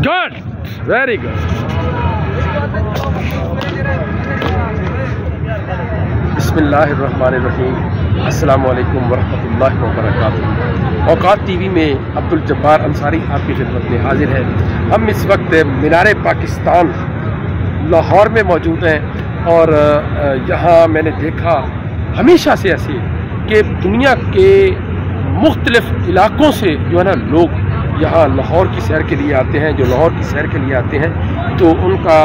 Good, very good. बिस्मिल्लाहिर्रहमानिर्रहीम। अस्सलामु अलैकुम वरहमतुल्लाहि वबरकातुहू। औकात टीवी में अब्दुल जब्बार अंसारी आपकी खिदमत में हाजिर है। हम इस वक्त मीनार पाकिस्तान लाहौर में मौजूद हैं और यहाँ मैंने देखा हमेशा से ऐसे कि दुनिया के मुख्तलिफ इलाक़ों से जो है ना लोग यहाँ लाहौर की सैर के लिए आते हैं। जो लाहौर की सैर के लिए आते हैं तो उनका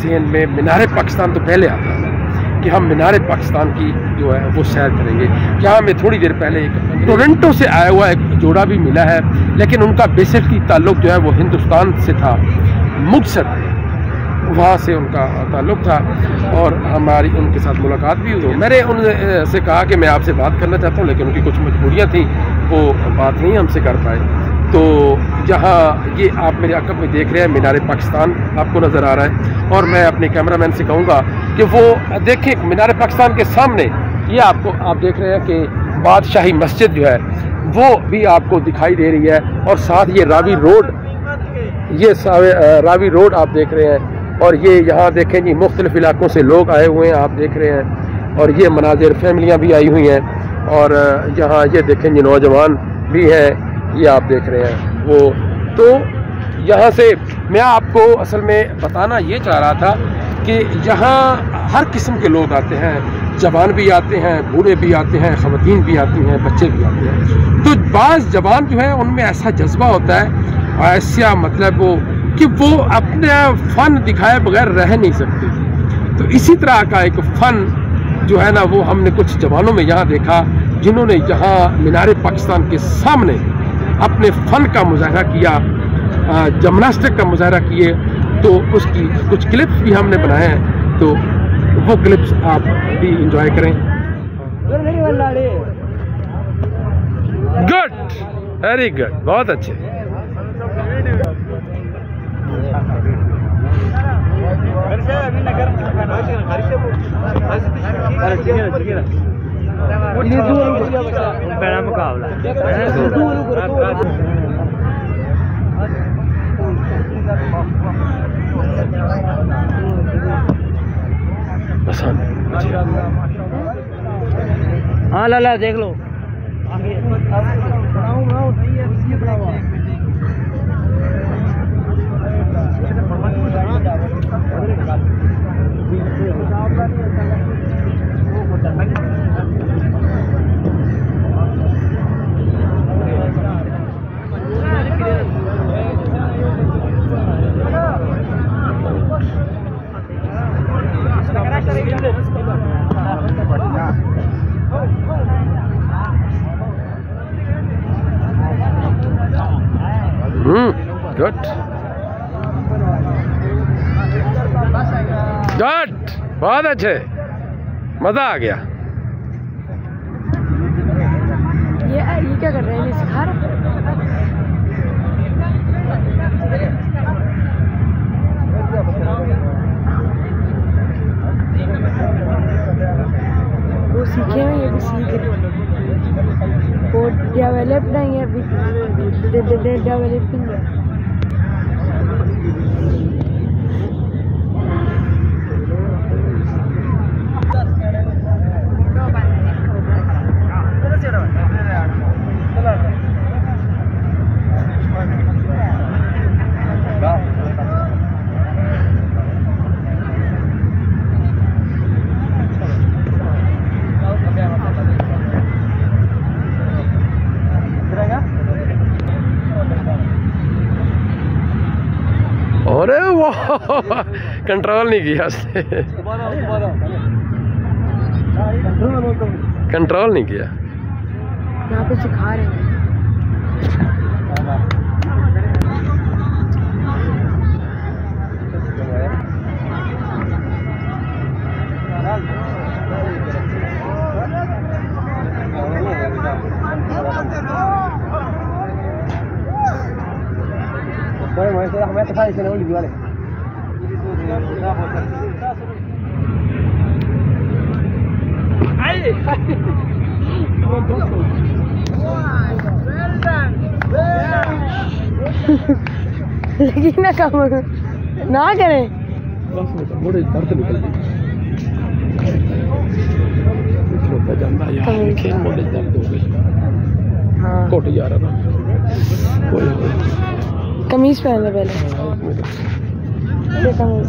जहन में मीनार पाकिस्तान तो पहले आता है कि हम मीनार पाकिस्तान की जो है वो सैर करेंगे। यहाँ में थोड़ी देर पहले एक टोरंटो से आया हुआ एक जोड़ा भी मिला है, लेकिन उनका बेसिकली ताल्लुक़ जो है वो हिंदुस्तान से था, मुक्तसर वहाँ से उनका ताल्लुक़ था और हमारी उनके साथ मुलाकात भी हुई। तो मैंने उनसे कहा कि मैं आपसे बात करना चाहता हूँ, लेकिन उनकी कुछ मजबूरियाँ थी, वो बात नहीं हमसे कर पाए। तो जहाँ ये आप मेरे अक़ब में देख रहे हैं मीनार पाकिस्तान आपको नज़र आ रहा है और मैं अपने कैमरामैन से कहूँगा कि वो देखें मीनार पाकिस्तान के सामने ये आपको आप देख रहे हैं कि बादशाही मस्जिद जो है वो भी आपको दिखाई दे रही है और साथ ये रावी रोड, ये रावी रोड आप देख रहे हैं और ये यहाँ देखें जी मुख्तलिफ़ इलाक़ों से लोग आए हुए हैं आप देख रहे हैं और ये मनाजिर फैमिलियाँ भी आई हुई हैं और यहाँ ये देखें जी नौजवान भी हैं, ये आप देख रहे हैं वो। तो यहाँ से मैं आपको असल में बताना ये चाह रहा था कि यहाँ हर किस्म के लोग आते हैं, जवान भी आते हैं, बूढ़े भी आते हैं, ख़वातीन भी आती हैं, बच्चे भी आते हैं। तो बाज़ जवान जो है उनमें ऐसा जज्बा होता है, ऐसा मतलब वो कि वो अपने फ़न दिखाए बगैर रह नहीं सकते। तो इसी तरह का एक फ़न जो है ना वो हमने कुछ जवानों में यहाँ देखा जिन्होंने यहाँ मीनार पाकिस्तान के सामने अपने फ़न का मुजाहरा किया, जिम्नास्टिक का मुजाहरा किए। तो उसकी कुछ क्लिप्स भी हमने बनाए हैं, तो वो क्लिप्स आप भी इंजॉय करें। गुड, वेरी गुड, बहुत अच्छे। हाँ लाला देख लो। गुड गुड, बहुत अच्छे, मज़ा आ गया। ये क्या कर रहे हैं, सिखा रहे हैं? वो सीखे हैं, ये भी सीख रहे हैं, वो डेवलप्ड है, ये भी डेवलपिंग है। अरे वाह, कंट्रोल नहीं किया उसने, कंट्रोल नहीं किया। यहाँ पे सिखा रहे हैं। लगी ना काम ना करें। बस मोड़े दर्द निकल गई खलोता जाता यार देखे मोड़े दर्द हो गई। हाँ घुट जा रहा था कमीज पहन लो पहले। हाँ, ये कमीज